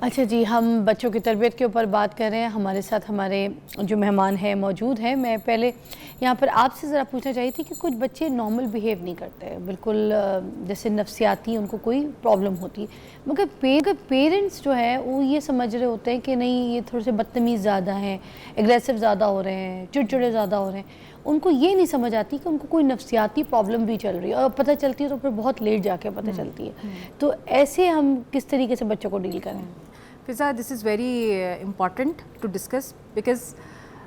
اچھا جی، ہم بچوں کی تربیت کے اوپر بات کر رہے ہیں. ہمارے ساتھ ہمارے جو مہمان ہیں موجود ہیں. میں پہلے یہاں پر آپ سے ذرا پوچھنا چاہیے تھی کہ کچھ بچے نارمل بیہیو نہیں کرتے، بالکل جیسے نفسیاتی ان کو کوئی پرابلم ہوتی ہے، مگر پیرنٹس جو ہے وہ یہ سمجھ رہے ہوتے ہیں کہ نہیں یہ تھوڑے سے بدتمیز زیادہ ہیں، اگریسو زیادہ ہو رہے ہیں، چڑچڑے زیادہ ہو رہے ہیں. ان کو یہ نہیں سمجھ آتی کہ ان کو کوئی نفسیاتی پرابلم بھی چل رہی ہے، اور پتہ چلتی ہے تو پھر بہت لیٹ جا کے پتہ چلتی ہے. تو ایسے ہم کس طریقے سے بچوں کو ڈیل کریں؟ فضا، this is very important to discuss because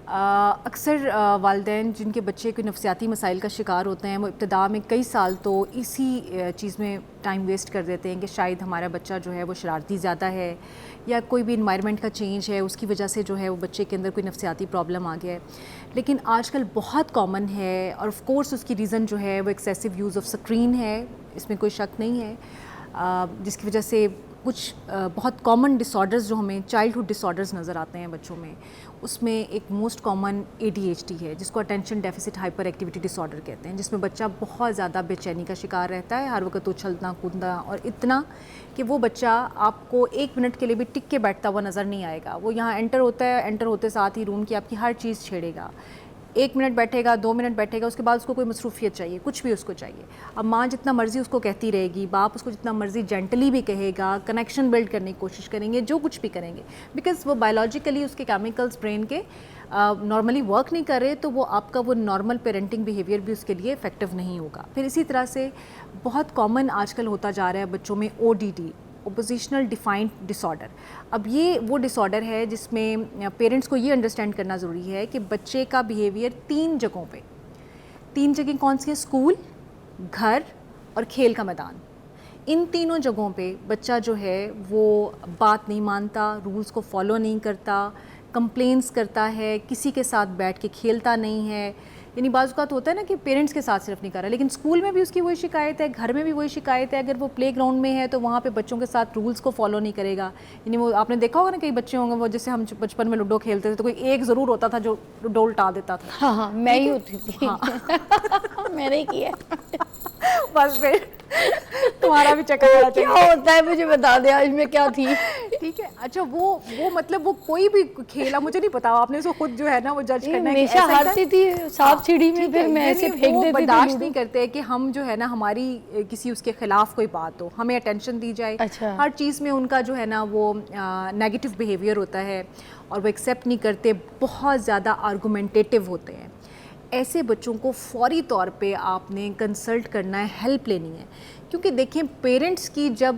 اکثر والدین جن کے بچے کوئی نفسیاتی مسائل کا شکار ہوتے ہیں وہ ابتدا میں کئی سال تو اسی چیز میں ٹائم ویسٹ کر دیتے ہیں کہ شاید ہمارا بچہ جو ہے وہ شرارتی زیادہ ہے، یا کوئی بھی انوائرمنٹ کا چینج ہے اس کی وجہ سے جو ہے وہ بچے کے اندر کوئی نفسیاتی پرابلم آ گیا ہے. لیکن آج کل بہت کامن ہے، اور آف کورس اس کی ریزن جو ہے وہ ایکسیسو یوز آف اسکرین ہے، اس میں کوئی شک نہیں ہے، جس کی وجہ سے کچھ بہت کامن ڈس آرڈرز جو ہمیں چائلڈہڈ ڈس آرڈرز نظر آتے ہیں بچوں میں، اس میں ایک موسٹ کامن ADHD ہے، جس کو اٹینشن ڈیفیسٹ ہائپر ایکٹیویٹی ڈس آرڈر کہتے ہیں، جس میں بچہ بہت زیادہ بے چینی کا شکار رہتا ہے، ہر وقت اچھلنا کودنا، اور اتنا کہ وہ بچہ آپ کو 1 منٹ کے لیے بھی ٹک کے بیٹھتا ہوا نظر نہیں آئے گا. وہ یہاں انٹر ہوتا ہے، انٹر ہوتے ساتھ ہی روم کی آپ کی ہر چیز چھیڑے گا. 1 منٹ بیٹھے گا، 2 منٹ بیٹھے گا، اس کے بعد اس کو کوئی مصروفیت چاہیے، کچھ بھی اس کو چاہیے. اب ماں جتنا مرضی اس کو کہتی رہے گی، باپ اس کو جتنا مرضی جینٹلی بھی کہے گا، کنیکشن بلڈ کرنے کی کوشش کریں گے، جو کچھ بھی کریں گے، بیکاز وہ بایولوجیکلی اس کے کیمیکلز برین کے نارملی ورک نہیں کر رہے، تو وہ آپ کا وہ نارمل پیرنٹنگ بیہیویئر بھی اس کے لیے افیکٹو نہیں ہوگا. پھر اسی طرح سے بہت کامن آج کل ہوتا جا رہا ہے بچوں میں ODD، اپوزیشنل ڈیفائنڈ ڈس آرڈر. اب یہ وہ ڈس آرڈر ہے جس میں پیرنٹس کو یہ انڈرسٹینڈ کرنا ضروری ہے کہ بچے کا بیہیویئر 3 جگہوں پہ، 3 جگہیں کون سی ہیں؟ اسکول، گھر اور کھیل کا میدان. ان تینوں جگہوں پہ بچہ جو ہے وہ بات نہیں مانتا، رولز کو فالو نہیں کرتا، کمپلینس کرتا ہے، کسی کے ساتھ بیٹھ کے کھیلتا نہیں ہے. یعنی بعض اوقات ہوتا ہے نا کہ پیرنٹس کے ساتھ صرف نہیں کر رہا، لیکن اسکول میں بھی اس کی وہی شکایت ہے، گھر میں بھی وہی شکایت ہے. اگر وہ پلے گراؤنڈ میں ہے تو وہاں پہ بچوں کے ساتھ رولز کو فالو نہیں کرے گا. یعنی وہ آپ نے دیکھا ہوگا نا، کئی بچے ہوں گے وہ جیسے ہم بچپن میں لوڈو کھیلتے تھے تو کوئی ایک ضرور ہوتا تھا جو لوڈو الٹا دیتا تھا. ہاں میں ہی ہوتی تھی. میں نے کیا بس پھر تمہارا بھی چکر آنا چاہیے. کیا ہوتا ہے مجھے بتا دیں آج میں کیا تھی. ٹھیک ہے. اچھا وہ مطلب وہ کوئی بھی کھیلا، مجھے نہیں پتا، آپ نے اس کو خود جو ہے نا وہ جج کرنا ہے. ہمیشہ ہارتی تھی سانپ سیڑھی میں، پھر میں ایسے پھینک دیتی تھی. برداشت نہیں کرتے کہ ہم جو ہے نا ہماری کسی اس کے خلاف کوئی بات ہو، ہمیں اٹینشن دی جائے. ہر چیز میں ان کا جو ہے نا وہ نیگیٹو بیہیویئر ہوتا ہے، اور وہ ایکسیپٹ نہیں کرتے، بہت زیادہ آرگومنٹیٹیو ہوتے ہیں. ایسے بچوں کو فوری طور پہ آپ نے کنسلٹ کرنا ہے، ہیلپ لینی ہے. کیونکہ دیکھیں پیرنٹس کی جب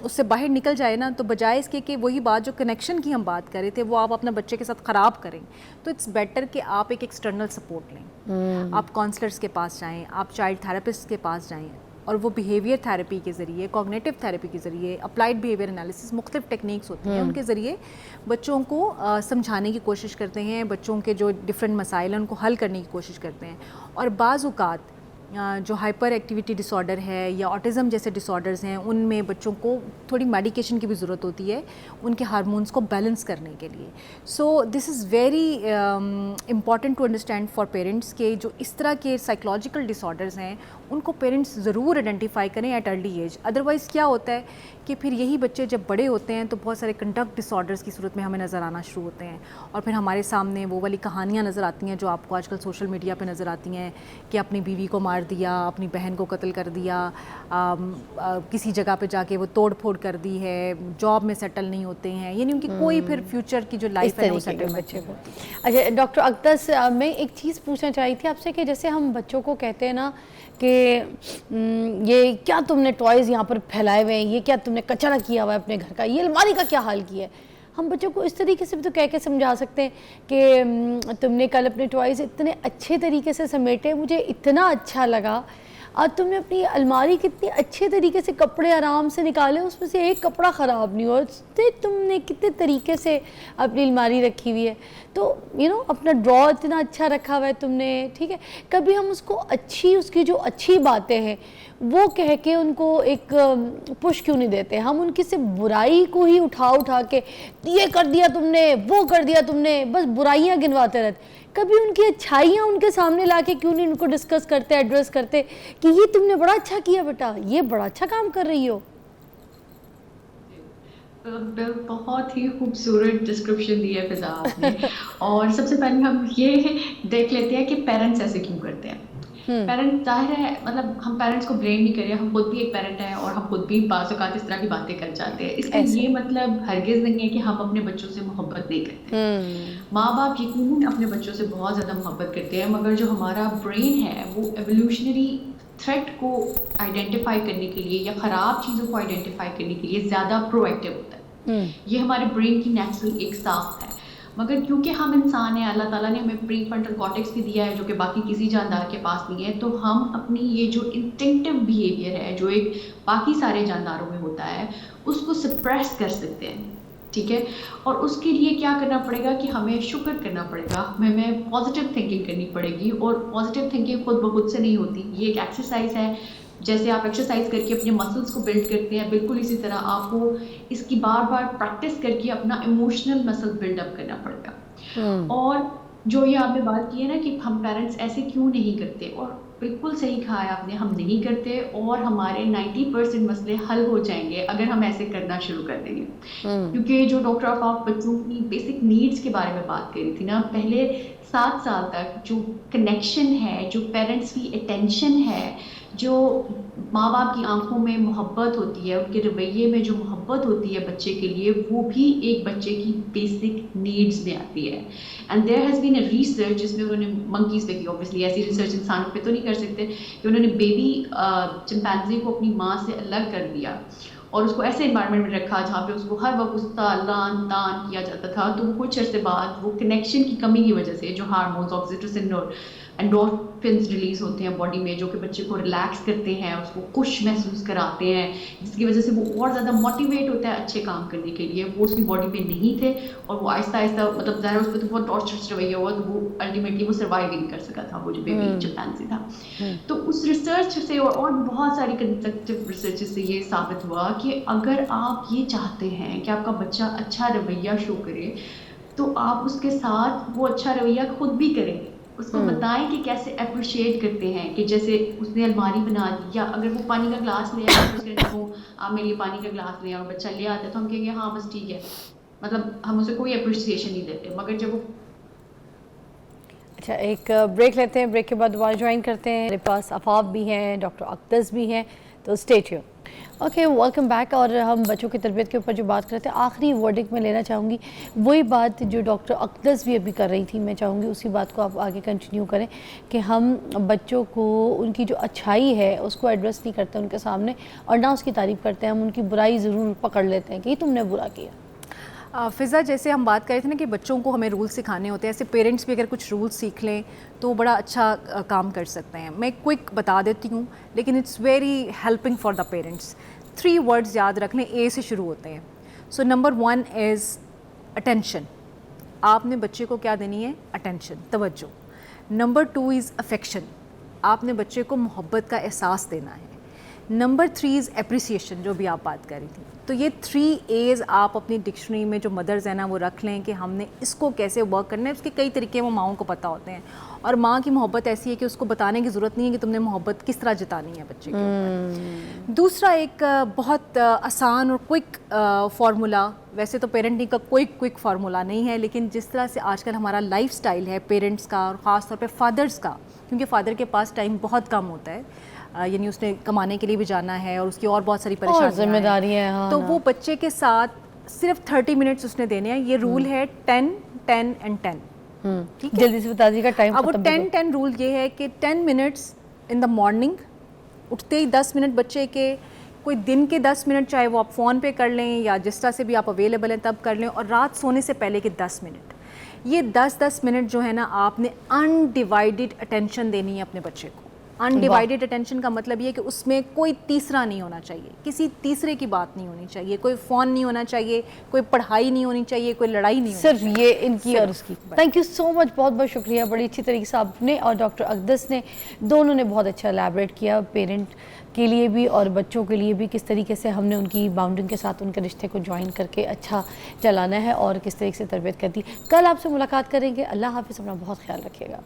اس سے باہر نکل جائے نا، تو بجائے اس کے کہ وہی بات جو کنیکشن کی ہم بات کر رہے تھے وہ آپ اپنے بچے کے ساتھ خراب کریں، تو اٹس بیٹر کہ آپ ایک ایکسٹرنل سپورٹ لیں. آپ کاؤنسلرس کے پاس جائیں، آپ چائلڈ تھراپسٹ کے پاس جائیں، اور وہ بیہیویئر تھیراپی کے ذریعے، کوگنیٹو تھیراپی کے ذریعے، اپلائیڈ بیہیویئر انالیسس، مختلف ٹیکنیکس ہوتی ہیں، ان کے ذریعے بچوں کو سمجھانے کی کوشش کرتے ہیں، بچوں کے جو ڈفرینٹ مسائل ہیں ان کو حل کرنے کی کوشش کرتے ہیں. اور بعض اوقات جو ہائپر ایکٹیویٹی ڈس آرڈر ہے یا آٹزم جیسے ڈس آرڈرز ہیں، ان میں بچوں کو تھوڑی میڈیکیشن کی بھی ضرورت ہوتی ہے ان کے ہارمونس کو بیلنس کرنے کے لیے. So this is very important to understand for parents کہ جو اس طرح کے سائیکولوجیکل ڈس آرڈرز ہیں ان کو پیرنٹس ضرور آئیڈینٹیفائی کریں ایٹ ارلی ایج. ادروائز کیا ہوتا ہے کہ پھر یہی بچے جب بڑے ہوتے ہیں تو بہت سارے کنڈکٹ ڈس آرڈرز کی صورت میں ہمیں نظر آنا شروع ہوتے ہیں، اور پھر ہمارے سامنے وہ والی کہانیاں نظر آتی ہیں جو آپ کو آج کل سوشل میڈیا پہ نظر آتی ہیں کہ اپنی بیوی کو مار دیا، اپنی بہن کو قتل کر دیا، کسی جگہ پہ جا کے وہ توڑ پھوڑ کر دی ہے، جاب میں سیٹل نہیں ہوتے ہیں، یعنی ان کی کوئی پھر فیوچر کی جو لائف ہے وہ سیٹل بچے کو. اچھا ڈاکٹر اقدس، میں ایک چیز پوچھنا چاہی تھی آپ سے کہ جیسے ہم بچوں کو کہتے ہیں نا کہ یہ کیا تم نے ٹوائز یہاں پر پھیلائے ہوئے ہیں، یہ کیا تم نے کچرا کیا ہوا ہے اپنے گھر کا، یہ الماری کا کیا حال کیا ہے. ہم بچوں کو اس طریقے سے بھی تو کہہ کے سمجھا سکتے ہیں کہ تم نے کل اپنے ٹوائز اتنے اچھے طریقے سے سمیٹے، مجھے اتنا اچھا لگا، اور تم نے اپنی الماری کتنی اچھے طریقے سے کپڑے آرام سے نکالے، اس میں سے ایک کپڑا خراب نہیں ہوا، تم نے کتنے طریقے سے اپنی الماری رکھی ہوئی ہے. تو اپنا ڈرا اتنا اچھا رکھا ہوا ہے تم نے. ٹھیک ہے، کبھی ہم اس کو اس کی جو اچھی باتیں ہیں وہ کہہ کے ان کو ایک پش کیوں نہیں دیتے؟ ہم ان کی سے برائی کو ہی اٹھا کے یہ کر دیا تم نے، وہ کر دیا تم نے، بس برائیاں گنواتے رہتے. کبھی ان کی اچھائیاں ان کے سامنے لا کے کیوں نہیں ان کو ڈسکس کرتے، ایڈریس کرتے کہ یہ تم نے بڑا اچھا کیا بیٹا، یہ بڑا اچھا کام کر رہی ہو. बहुत ही खूबसूरत डिस्क्रिप्शन दी है फिजा आपने। और सबसे पहले हम ये देख लेते हैं कि पेरेंट्स ऐसे क्यों करते हैं। पेरेंट्स ज़ाहिर है, मतलब हम पेरेंट्स को ब्लेम नहीं कर रहे, हम खुद भी एक पेरेंट हैं और हम खुद भी बाज़ औक़ात इस तरह की बातें कर जाते हैं। इसका ऐसे ये मतलब हरगिज़ नहीं है कि हम अपने बच्चों से मोहब्बत नहीं करते। माँ बाप यकीनन अपने बच्चों से बहुत ज़्यादा मोहब्बत करते हैं, मगर जो हमारा ब्रेन है वो एवोल्यूशनरी थ्रेट को आइडेंटिफाई करने के लिए या ख़राब चीज़ों को आइडेंटिफाई करने के लिए ज़्यादा प्रोएक्टिव होता है। ये हमारे ब्रेन की नेचुरल एक साख है। मगर क्योंकि हम इंसान हैं, अल्लाह ताला ने हमें प्री फ्रंटल कॉर्टेक्स भी दिया है जो कि बाकी किसी जानदार के पास नहीं है, तो हम अपनी ये जो इंस्टिंक्टिव बिहेवियर है जो एक बाकी सारे जानदारों में होता है उसको सप्रेस कर सकते हैं। ठीक है, और उसके लिए क्या करना पड़ेगा कि हमें शुक्र करना पड़ेगा, हमें पॉजिटिव थिंकिंग करनी पड़ेगी। और पॉजिटिव थिंकिंग खुद ब खुद से नहीं होती, ये एक एक्सरसाइज है। जैसे आप एक्सरसाइज करके अपने मसल्स को बिल्ड करते हैं, बिल्कुल इसी तरह आपको इसकी बार बार प्रैक्टिस करके अपना इमोशनल मसल बिल्डअप करना पड़ेगा। और जो ये आपने बात की है ना कि हम पेरेंट्स ऐसे क्यों नहीं करते, और बिल्कुल सही कहा है आपने, हम नहीं करते और हमारे 90% मसले हल हो जाएंगे अगर हम ऐसे करना शुरू कर देंगे। क्योंकि जो डॉक्टर आफाफ बच्चों की बेसिक नीड्स के बारे में बात करी थी ना, पहले 7 साल तक जो कनेक्शन है, जो पेरेंट्स की अटेंशन है, जो माँ बाप की आंखों में मोहब्बत होती है, उनके रवैये में जो मोहब्बत होती है बच्चे के लिए, वो भी एक बच्चे की बेसिक नीड्स में आती है। And there has been a research जिसमें उन्होंने मंकीज़ पे की, ऑब्वियसली ऐसी रिसर्च इंसानों पे तो नहीं कर सकते, कि उन्होंने बेबी चिंपैंजी को अपनी माँ से अलग कर दिया और उसको ऐसे इन्वायरमेंट में रखा जहाँ पे उसको हर वक्त उसका लान तान किया जाता था। तो वो कुछ अर्से बाद वो कनेक्शन की कमी की वजह से जो हार्मोन्स ऑक्सीटोसिन और एंडोर्फिन्स रिलीज होते हैं बॉडी में, जो कि बच्चे को रिलैक्स करते हैं, उसको खुश महसूस कराते हैं, जिसकी वजह से वो और ज़्यादा मोटिवेट होता है अच्छे काम करने के लिए, वो उसकी बॉडी में नहीं थे। और वो आहिस्ता आहिस्ता, मतलब ज़ाहिर उस पर तो बहुत टॉर्चरस रवैया हुआ, तो वो अल्टीमेटली वो सर्वाइव ही नहीं कर सका था, वो जो बेबी चिंपैंजी था। तो उस रिसर्च से और बहुत सारी कंस्ट्रक्टिव रिसर्च से ये साबित हुआ कि अगर आप ये चाहते हैं कि आपका बच्चा अच्छा रवैया शो करे, तो आप उसके साथ वो अच्छा रवैया खुद भी करें। उसको बताएं कि कैसे अप्रिशिएट करते हैं, कि जैसे उसने अलमारी बना दी, या अगर वो पानी का ग्लास ले आए तो उसके देखो आप मेरे लिए पानी का ग्लास ले, और बच्चा ले आता है तो हम कहेंगे हाँ बस ठीक है, मतलब हम उसे कोई अप्रिसिएशन नहीं देते। मगर जब वो अच्छा, एक ब्रेक लेते हैं, ब्रेक के बाद दोबारा ज्वाइन करते हैं। मेरे पास आफाफ भी हैं, डॉक्टर अक्दस भी हैं, तो stay tune. Okay, welcome back. और हम बच्चों की तरबियत के ऊपर जो बात कर रहे थे, आखिरी वर्डिक में लेना चाहूँगी वही बात जो डॉक्टर अक्दस भी अभी कर रही थी, मैं चाहूँगी उसी बात को आप आगे कंटिन्यू करें कि हम बच्चों को उनकी जो अच्छाई है उसको एड्रेस नहीं करते उनके सामने, और ना उसकी तारीफ़ करते हैं, हम उनकी बुराई ज़रूर पकड़ लेते हैं कि ये तुमने बुरा किया। फ़िज़ा, जैसे हम बात कर रहे थे ना कि बच्चों को हमें रूल सिखाने होते हैं, ऐसे पेरेंट्स भी अगर कुछ रूल सीख लें तो बड़ा अच्छा काम कर सकते हैं। मैं क्विक बता देती हूँ, लेकिन it's very helping for the parents. 3 words याद रख लें, ए से शुरू होते हैं। So number 1 is attention. आपने बच्चे को क्या देनी है? अटेंशन, तवज्जो। Number 2 is affection. आपने बच्चे को मोहब्बत का एहसास देना है। नंबर 3 इज़ एप्रिसिएशन, जो भी आप बात कर रही थी। तो ये 3 A's आप अपनी डिक्शनरी में जो मदर्स हैं ना वो रख लें कि हमने इसको कैसे वर्क करना है। उसके कई तरीके वो माओं को पता होते हैं, और माँ की मोहब्बत ऐसी है कि उसको बताने की ज़रूरत नहीं है कि तुमने मोहब्बत किस तरह जतानी है बच्चे के ऊपर। दूसरा एक बहुत आसान और क्विक फार्मूला, वैसे तो पेरेंटिंग का कोई क्विक फार्मूला नहीं है, लेकिन जिस तरह से आजकल हमारा लाइफस्टाइल है पेरेंट्स का, और ख़ास तौर पे फादर्स का, क्योंकि फादर के पास टाइम बहुत कम होता है, यानी उसने कमाने के लिए भी जाना है और उसकी और बहुत सारी परेशानियां हैं, जिम्मेदारियां हैं। तो वो बच्चे के साथ सिर्फ 30 मिनट्स उसने देने हैं। ये रूल है 10 10 एंड 10। ठीक है, जल्दी से बता दीजिएगा टाइम। अब वो 10 रूल ये है कि 10 मिनट्स इन द मॉर्निंग, उठते ही 10 मिनट बच्चे के, कोई दिन के 10 मिनट, चाहे वो आप फ़ोन पे कर लें या जिस तरह से भी आप अवेलेबल हैं तब कर लें, और रात सोने से पहले के 10 मिनट। ये 10-10 मिनट जो है ना, आपने अनडिवाइडेड अटेंशन देनी है अपने बच्चे को। अनडिवाइडेड अटेंशन का मतलब ये कि उसमें कोई तीसरा नहीं होना चाहिए, किसी तीसरे की बात नहीं होनी चाहिए, कोई फ़ोन नहीं होना चाहिए, कोई पढ़ाई नहीं होनी चाहिए, कोई लड़ाई नहीं होनी सिर्फ चाहिए। ये इनकी और उसकी। थैंक यू सो मच, बहुत बहुत शुक्रिया। बड़ी अच्छी तरीके से आपने और डॉक्टर अक्दस ने, दोनों ने बहुत अच्छा एलैबोरेट किया, पेरेंट के लिए भी और बच्चों के लिए भी, किस तरीके से हमने उनकी बाउंडिंग के साथ उनके रिश्ते को ज्वाइन करके अच्छा चलाना है और किस तरीके से तरबियत करती। कल आपसे मुलाकात करेंगे। अल्लाह हाफ़िज़, अपना बहुत ख्याल रखिएगा।